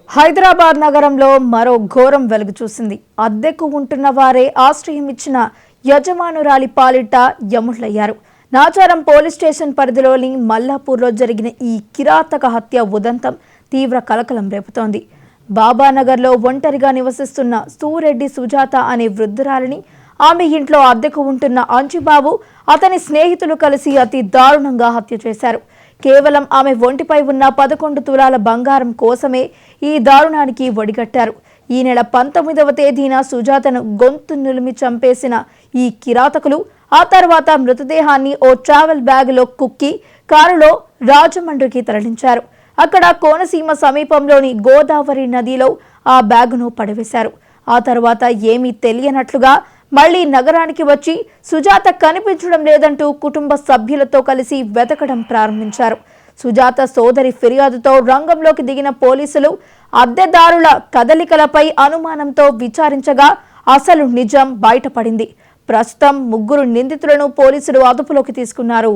హైదరాబాద్ నగరంలో మరో ఘోరం వెలుగు చూసింది. అద్దెకు ఉంటున్న వారే ఆశ్రయం ఇచ్చిన యజమానురాలి పాలిట యముళ్లయ్యారు. నాచారం పోలీస్ స్టేషన్ పరిధిలోని మల్లాపూర్లో జరిగిన ఈ కిరాతక హత్య ఉదంతం తీవ్ర కలకలం రేపుతోంది. బాబానగర్లో ఒంటరిగా నివసిస్తున్న సూరెడ్డి సుజాత అనే వృద్ధురాలిని, ఆమె ఇంట్లో అద్దెకు ఉంటున్న అంజుబాబు, అతని స్నేహితులు కలిసి అతి దారుణంగా హత్య చేశారు. కేవలం ఆమె ఒంటిపై ఉన్న 11 తులాల బంగారం కోసమే ఈ దారుణానికి ఒడిగట్టారు. ఈ నెల 19వ తేదీన సుజాతను గొంతు నులిమి చంపేసిన ఈ కిరాతకులు ఆ తర్వాత మృతదేహాన్ని ఓ ట్రావెల్ బ్యాగులో కుక్కి కారులో రాజమండ్రికి తరలించారు. అక్కడ కోనసీమ సమీపంలోని గోదావరి నదిలో ఆ బ్యాగును పడవేశారు. ఆ తర్వాత ఏమీ తెలియనట్లుగా మళ్లీ నగరానికి వచ్చి సుజాత కనిపించడం లేదంటూ కుటుంబ సభ్యులతో కలిసి వెతకడం ప్రారంభించారు. సుజాత సోదరి ఫిర్యాదుతో రంగంలోకి దిగిన పోలీసులు అద్దెదారుల కదలికలపై అనుమానంతో విచారించగా అసలు నిజం బయటపడింది. ప్రస్తుతం 3 నిందితులను పోలీసులు అదుపులోకి తీసుకున్నారు.